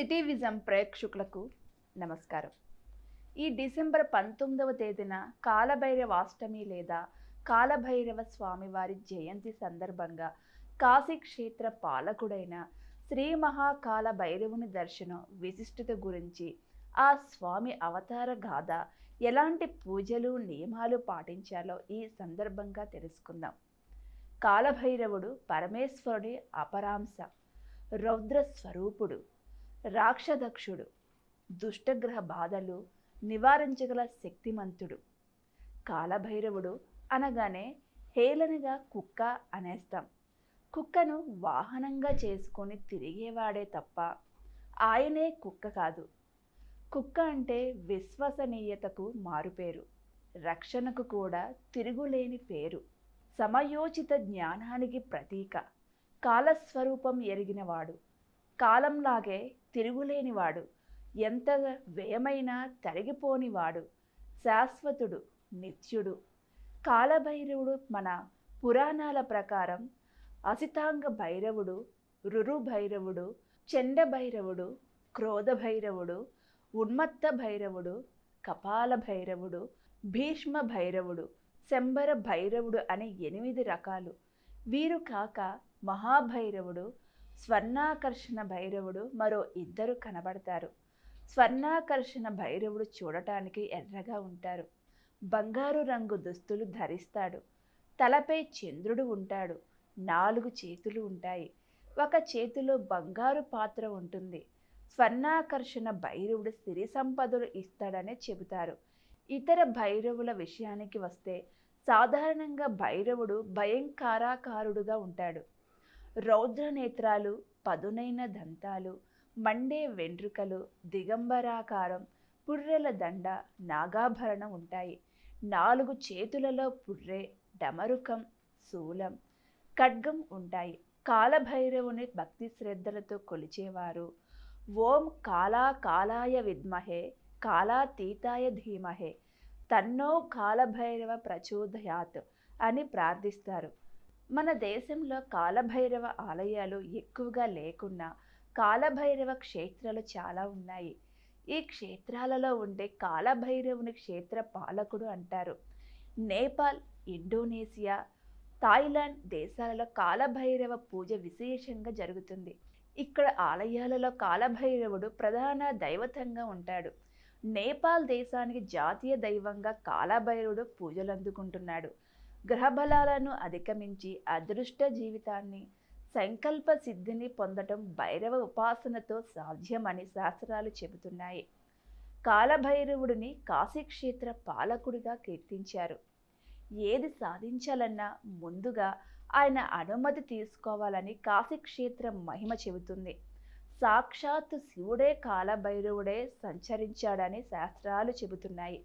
City vision ప్రేక్షకులకు నమస్కారం. ఈ డిసెంబర్ 19వ తేదీన కాలభైరవాష్టమి లేదా కాలభైరవ స్వామివారి జయంతి సందర్భంగా కాశీ క్షేత్ర పాలకుడైన శ్రీ మహాకాల భైరవుని దర్శనం విశిష్టత గురించి, ఆ స్వామి అవతార గాథ, ఎలాంటి పూజలు నియమాలు పాటించాలో ఈ సందర్భంగా తెలుసుకుందాం. కాలభైరవుడు పరమేశ్వరుడి అపరాంశ, రౌద్ర స్వరూపుడు, రాక్షదక్షుడు, దుష్టగ్రహ బాధలు నివారించగల శక్తిమంతుడు. కాలభైరవుడు అనగానే హేళనగా కుక్క అనేస్తాం. కుక్కను వాహనంగా చేసుకొని తిరిగేవాడే తప్ప ఆయనే కుక్క కాదు. కుక్క అంటే విశ్వసనీయతకు మారుపేరు, రక్షణకు కూడా తిరుగులేని పేరు, సమయోచిత జ్ఞానానికి ప్రతీక, కాలస్వరూపం ఎరిగినవాడు, కాలంలాగే తిరుగులేనివాడు, ఎంత వ్యయమైనా తరిగిపోనివాడు, శాశ్వతుడు, నిత్యుడు. కాలభైరవుడు మన పురాణాల ప్రకారం అసితాంగ భైరవుడు, రురు భైరవుడు, చండ భైరవుడు, క్రోధ భైరవుడు, ఉన్మత్త భైరవుడు, కపాల భైరవుడు, భీష్మ భైరవుడు, శంబర భైరవుడు అని 8 రకాలు. వీరు కాక మహాభైరవుడు, స్వర్ణాకర్షణ భైరవుడు మరో 2 కనబడతారు. స్వర్ణాకర్షణ భైరవుడు చూడటానికి ఎర్రగా ఉంటారు. బంగారు రంగు దుస్తులు ధరిస్తాడు. తలపై చంద్రుడు ఉంటాడు. 4 చేతులు ఉంటాయి. ఒక చేతిలో బంగారు పాత్ర ఉంటుంది. స్వర్ణాకర్షణ భైరవుడు సిరి సంపదలు ఇస్తాడనే చెబుతారు. ఇతర భైరవుల విషయానికి వస్తే, సాధారణంగా భైరవుడు భయంకరాకారుడుగా ఉంటాడు. రౌద్ర నేత్రాలు, పదునైన దంతాలు, మండే వెంట్రుకలు, దిగంబరాకారం, పుర్రెల దండ, నాగాభరణం ఉంటాయి. 4 చేతులలో పుర్రె, డమరుకం, శూలం, ఖడ్గం ఉంటాయి. కాలభైరవుని భక్తి శ్రద్ధలతో కొలిచేవారు ఓం కాలాయ విద్మహే కాలాతీతాయ ధీమహే తన్నో కాలభైరవ ప్రచోదయాత్ అని ప్రార్థిస్తారు. మన దేశంలో కాలభైరవ ఆలయాలు ఎక్కువగా లేకున్నా కాలభైరవ క్షేత్రాలు చాలా ఉన్నాయి. ఈ క్షేత్రాలలో ఉండే కాలభైరవుని క్షేత్ర పాలకుడు అంటారు. నేపాల్, ఇండోనేషియా, థాయిలాండ్ దేశాలలో కాలభైరవ పూజ విశేషంగా జరుగుతుంది. ఇక్కడ ఆలయాలలో కాలభైరవుడు ప్రధాన దైవతంగా ఉంటాడు. నేపాల్ దేశానికి జాతీయ దైవంగా కాలభైరవుడు పూజలు అందుకుంటున్నాడు. గ్రహబలాలను అధిగమించి అదృష్ట జీవితాన్ని, సంకల్ప సిద్ధిని పొందటం భైరవ ఉపాసనతో సాధ్యమని శాస్త్రాలు చెబుతున్నాయి. కాలభైరవుడిని కాశీక్షేత్ర పాలకుడిగా కీర్తించారు. ఏది సాధించాలన్నా ముందుగా ఆయన అనుమతి తీసుకోవాలని కాశీక్షేత్ర మహిమ చెబుతుంది. సాక్షాత్తు శివుడే కాలభైరవుడే సంచరించాడని శాస్త్రాలు చెబుతున్నాయి.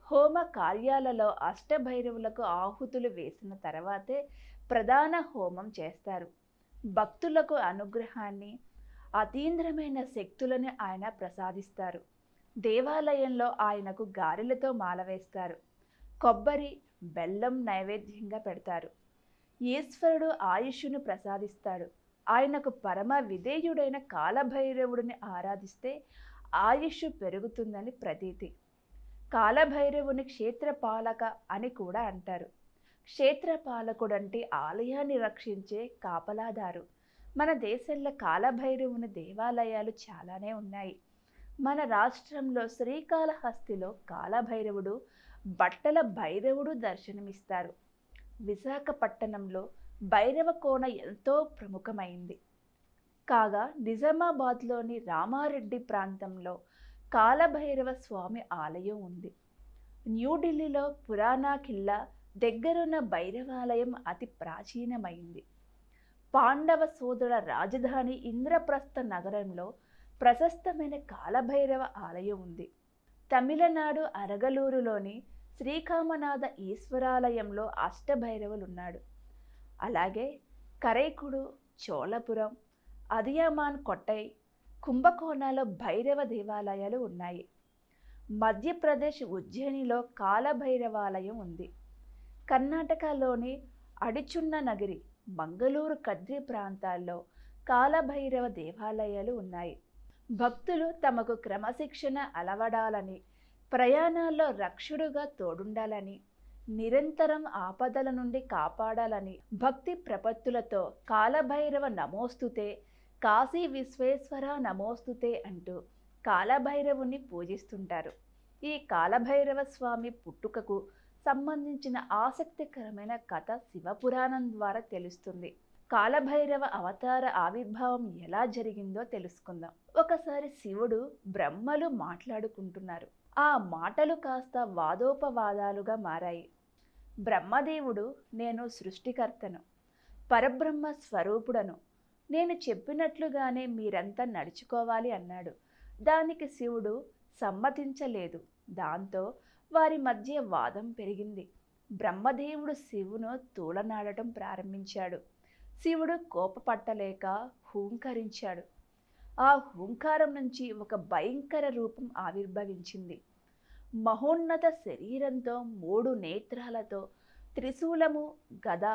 హోమ కార్యాలలో అష్టభైరవులకు ఆహుతులు వేసిన తర్వాతే ప్రధాన హోమం చేస్తారు. భక్తులకు అనుగ్రహాన్ని, అతీంద్రమైన శక్తులను ఆయన ప్రసాదిస్తారు. దేవాలయంలో ఆయనకు గారెలతో మాల వేస్తారు. కొబ్బరి, బెల్లం నైవేద్యంగా పెడతారు. ఈశ్వరుడు ఆయుష్ను ప్రసాదిస్తాడు. ఆయనకు పరమ విధేయుడైన కాలభైరవుడిని ఆరాధిస్తే ఆయుష్ పెరుగుతుందని ప్రతీతి. కాలభైరవుని క్షేత్రపాలక అని కూడా అంటారు. క్షేత్రపాలకుడు అంటే ఆలయాన్ని రక్షించే కాపలాదారు. మన దేశంలో కాలభైరవుని దేవాలయాలు చాలానే ఉన్నాయి. మన రాష్ట్రంలో శ్రీకాళహస్తిలో కాలభైరవుడు, బట్టల భైరవుడు దర్శనమిస్తారు. విశాఖపట్టణంలో భైరవ కోన ఎంతో ప్రముఖమైంది. కాగా నిజామాబాద్లోని రామారెడ్డి ప్రాంతంలో కాలభైరవ స్వామి ఆలయం ఉంది. న్యూఢిల్లీలో పురాణా ఖిల్లా దగ్గరున్న భైరవాలయం అతి ప్రాచీనమైంది. పాండవ సోదరుల రాజధాని ఇంద్రప్రస్థ నగరంలో ప్రశస్తమైన కాలభైరవ ఆలయం ఉంది. తమిళనాడు అరగలూరులోని శ్రీకామనాథ ఈశ్వరాలయంలో అష్టభైరవులున్నాడు. అలాగే కరైకుడు, చోళపురం, అదియామాన్ కొట్టై, కుంభకోణాలో భైరవ దేవాలయాలు ఉన్నాయి. మధ్యప్రదేశ్ ఉజ్జయినిలో కాలభైరవాలయం ఉంది. కర్ణాటకలోని అడిచున్న నగిరి, మంగళూరు కద్రి ప్రాంతాల్లో కాలభైరవ దేవాలయాలు ఉన్నాయి. భక్తులు తమకు క్రమశిక్షణ అలవడాలని, ప్రయాణాల్లో రక్షుడుగా తోడుండాలని, నిరంతరం ఆపదల నుండి కాపాడాలని భక్తి ప్రపత్తులతో కాలభైరవ నమోస్తుతే, కాశీ విశ్వేశ్వర నమోస్తుతే అంటూ కాలభైరవుని పూజిస్తుంటారు. ఈ కాలభైరవ స్వామి పుట్టుకకు సంబంధించిన ఆసక్తికరమైన కథ శివపురాణం ద్వారా తెలుస్తుంది. కాలభైరవ అవతార ఆవిర్భావం ఎలా జరిగిందో తెలుసుకుందాం. ఒకసారి శివుడు బ్రహ్మలు మాట్లాడుకుంటున్నారు. ఆ మాటలు కాస్త వాదోపవాదాలుగా మారాయి. బ్రహ్మదేవుడు, నేను సృష్టికర్తను, పరబ్రహ్మ స్వరూపుడను, నేను చెప్పినట్లుగానే మీరంతా నడుచుకోవాలి అన్నాడు. దానికి శివుడు సమ్మతించలేదు. దాంతో వారి మధ్య వాదం పెరిగింది. బ్రహ్మదేవుడు శివును తూలనాడటం ప్రారంభించాడు. శివుడు కోపపట్టలేక హూంకరించాడు. ఆ హూంకారం నుంచి ఒక భయంకర రూపం ఆవిర్భవించింది. మహోన్నత శరీరంతో, 3 నేత్రాలతో, త్రిశూలము, గద,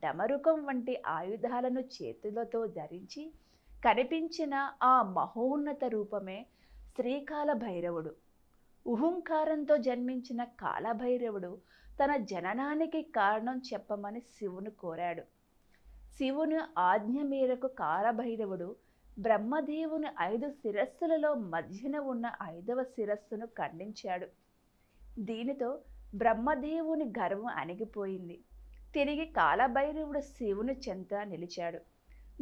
డమరుకం వంటి ఆయుధాలను చేతులతో ధరించి కనిపించిన ఆ మహోన్నత రూపమే శ్రీకాలభైరవుడు. ఉహుంకారంతో జన్మించిన కాలభైరవుడు తన జననానికి కారణం చెప్పమని శివుని కోరాడు. శివుని ఆజ్ఞ మేరకు కాలభైరవుడు బ్రహ్మదేవుని 5 శిరస్సులలో మధ్యన ఉన్న 5వ శిరస్సును ఖండించాడు. దీనితో బ్రహ్మదేవుని గర్వం అణిగిపోయింది. తిరిగి కాలభైరవుడు శివుని చెంత నిలిచాడు.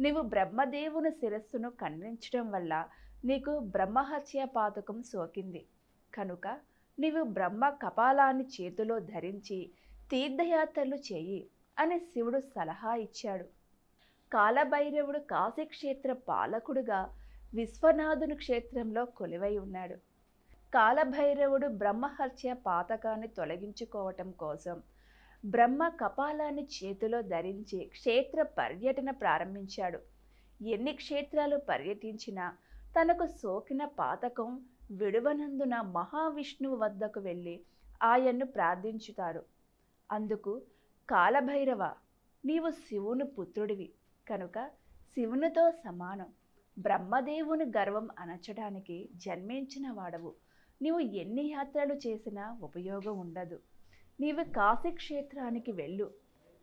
నీవు బ్రహ్మదేవుని శిరస్సును ఖండించడం వల్ల నీకు బ్రహ్మహత్య పాతకం సోకింది. కనుక నీవు బ్రహ్మ కపాలాన్ని చేతిలో ధరించి తీర్థయాత్రలు చేయి అని శివుడు సలహా ఇచ్చాడు. కాలభైరవుడు కాశీక్షేత్ర పాలకుడుగా విశ్వనాథుని క్షేత్రంలో కొలువై ఉన్నాడు. కాలభైరవుడు బ్రహ్మహత్య పాతకాన్ని తొలగించుకోవటం కోసం బ్రహ్మ కపాలాన్ని చేతిలో ధరించి క్షేత్ర పర్యటన ప్రారంభించాడు. ఎన్ని క్షేత్రాలు పర్యటించినా తనకు సోకిన పాతకం విడువనందున మహావిష్ణువు వద్దకు వెళ్ళి ఆయన్ను ప్రార్థించుతాడు. అందుకు కాలభైరవ, నీవు శివుని పుత్రుడివి కనుక శివునితో సమానం. బ్రహ్మదేవుని గర్వం అణచడానికి జన్మించిన వాడవు. నీవు ఎన్ని యాత్రలు చేసినా ఉపయోగం ఉండదు. నీవు కాశీక్షేత్రానికి వెళ్ళు.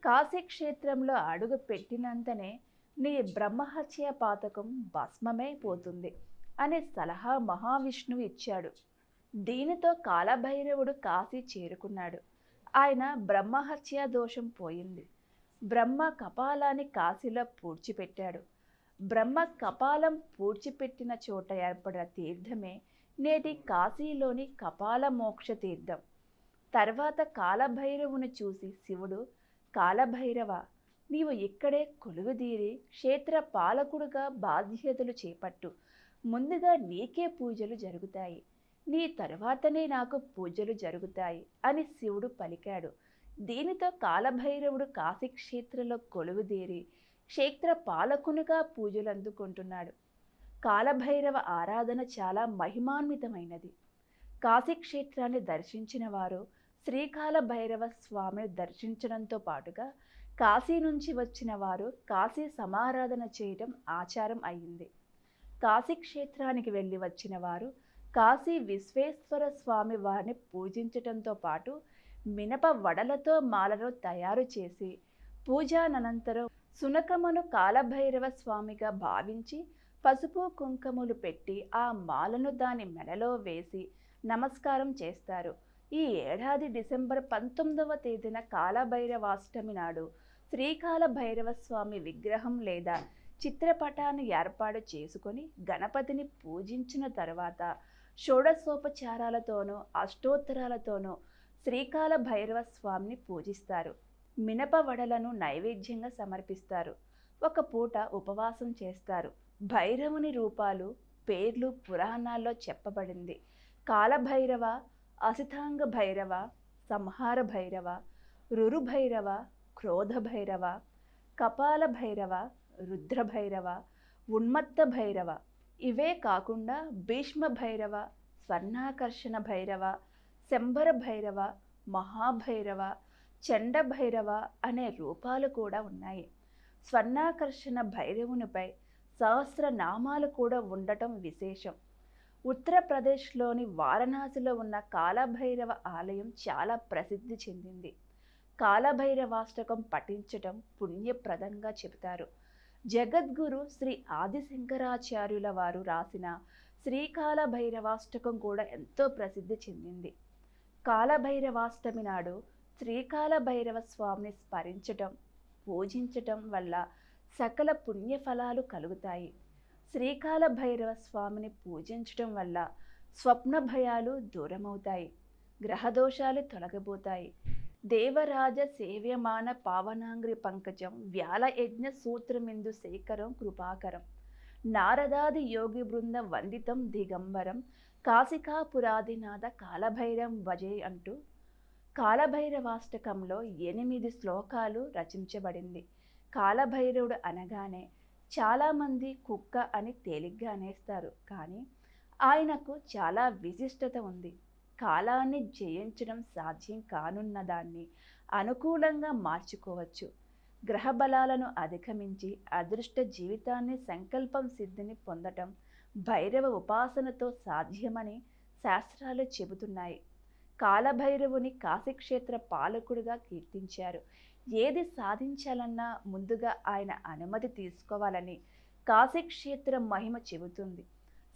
కాశీక్షేత్రంలో అడుగు పెట్టినంతనే నీ బ్రహ్మహత్య పాతకం భస్మమే పోతుంది అనే సలహా మహావిష్ణువు ఇచ్చాడు. దీనితో కాలభైరవుడు కాశీ చేరుకున్నాడు. ఆయన బ్రహ్మహత్య దోషం పోయింది. బ్రహ్మ కపాలాన్ని కాశీలో పూడ్చిపెట్టాడు. బ్రహ్మ కపాలం పూడ్చిపెట్టిన చోట ఏర్పడిన తీర్థమే నేటి కాశీలోని కపాల మోక్ష తీర్థం. తర్వాత కాలభైరవుని చూసి శివుడు, కాలభైరవ, నీవు ఇక్కడే కొలువుదీరి క్షేత్ర పాలకుడుగా బాధ్యతలు చేపట్టు. ముందుగా నీకే పూజలు జరుగుతాయి, నీ తరువాతనే నాకు పూజలు జరుగుతాయి అని శివుడు పలికాడు. దీనితో కాలభైరవుడు కాశీక్షేత్రంలో కొలువుదీరి క్షేత్ర పాలకునిగా పూజలు అందుకుంటున్నాడు. కాలభైరవ ఆరాధన చాలా మహిమాన్వితమైనది. కాశీక్షేత్రాన్ని దర్శించిన వారు శ్రీకాలభైరవ స్వామిని దర్శించడంతో పాటుగా కాశీ నుంచి వచ్చిన వారు కాశీ సమారాధన చేయడం ఆచారం అయింది. కాశీక్షేత్రానికి వెళ్ళి వచ్చిన వారు కాశీ విశ్వేశ్వర స్వామి వారిని పూజించటంతో పాటు మినప వడలతో మాలను తయారు చేసి పూజానంతరం సునకమును కాలభైరవ స్వామిగా భావించి పసుపు కుంకుమలు పెట్టి ఆ మాలను దాని మెడలో వేసి నమస్కారం చేస్తారు. ఈ ఏడాది డిసెంబర్ 19వ తేదీన కాలభైరవాష్టమి నాడు శ్రీకాలభైరవ స్వామి విగ్రహం లేదా చిత్రపటాన్ని ఏర్పాటు చేసుకొని గణపతిని పూజించిన తర్వాత షోడశోపచారాలతోనూ అష్టోత్తరాలతోనూ శ్రీకాలభైరవ స్వామిని పూజిస్తారు. మినప వడలను నైవేద్యంగా సమర్పిస్తారు. ఒక పూట ఉపవాసం చేస్తారు. భైరవుని రూపాలు, పేర్లు పురాణాల్లో చెప్పబడింది. కాలభైరవ, అసితాంగ భైరవ, సంహార భైరవ, రురుభైరవ, క్రోధ భైరవ, కపాల భైరవ, రుద్రభైరవ, ఉన్మత్త భైరవ. ఇవే కాకుండా భీష్మ భైరవ, స్వర్ణాకర్షణ భైరవ, శంబర భైరవ, మహాభైరవ, చండ భైరవ అనే రూపాలు కూడా ఉన్నాయి. స్వర్ణాకర్షణ భైరవునిపై సహస్రనామాలు కూడా ఉండటం విశేషం. ఉత్తరప్రదేశ్లోని వారణాసిలో ఉన్న కాలభైరవ ఆలయం చాలా ప్రసిద్ధి చెందింది. కాలభైరవాష్టకం పఠించటం పుణ్యప్రదంగా చెబుతారు. జగద్గురు శ్రీ ఆదిశంకరాచార్యుల వారు రాసిన శ్రీకాలభైరవాష్టకం కూడా ఎంతో ప్రసిద్ధి చెందింది. కాలభైరవాష్టమి నాడు శ్రీకాలభైరవ స్వామిని స్మరించటం, పూజించటం వల్ల సకల పుణ్యఫలాలు కలుగుతాయి. శ్రీకాలభైరవ స్వామిని పూజించటం వల్ల స్వప్న భయాలు దూరమవుతాయి, గ్రహదోషాలు తొలగిపోతాయి. దేవరాజ సేవ్యమాన పావనాంగ్రి పంకజం వ్యాలయజ్ఞ సూత్రమిందు శేఖరం కృపాకరం నారదాది యోగి బృంద వందితం దిగంబరం కాశికాపురాదినాథ కాలభైరం భజే అంటూ కాలభైరవాష్టకంలో 8 శ్లోకాలు రచించబడింది. కాలభైరవుడు అనగానే చాలామంది కుక్క అని తేలిగ్గా అనేస్తారు, కానీ ఆయనకు చాలా విశిష్టత ఉంది. కాలాన్ని జయించడం సాధ్యం కానున్నదాన్ని అనుకూలంగా మార్చుకోవచ్చు. గ్రహబలాలను అధిగమించి అదృష్ట జీవితాన్ని, సంకల్పం సిద్ధిని పొందటం భైరవ ఉపాసనతో సాధ్యమని శాస్త్రాలు చెబుతున్నాయి. కాలభైరవుని కాశీక్షేత్ర పాలకుడిగా కీర్తించారు. ఏది సాధించాలన్నా ముందుగా ఆయన అనుమతి తీసుకోవాలని కాశీక్షేత్ర మహిమ చెబుతుంది.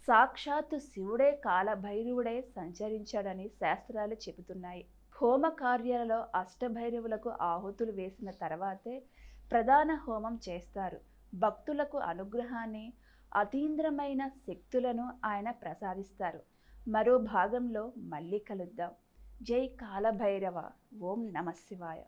సాక్షాత్తు శివుడే కాలభైరవుడే సంచరించాడని శాస్త్రాలు చెబుతున్నాయి. హోమ కార్యాలలో అష్టభైరవులకు ఆహుతులు వేసిన తర్వాతే ప్రధాన హోమం చేస్తారు. భక్తులకు అనుగ్రహాన్ని, అతీంద్రమైన శక్తులను ఆయన ప్రసాదిస్తారు. మరో భాగంలో మళ్ళీ కలుద్దాం. జై కాలభైరవ. ఓం నమః శివాయ.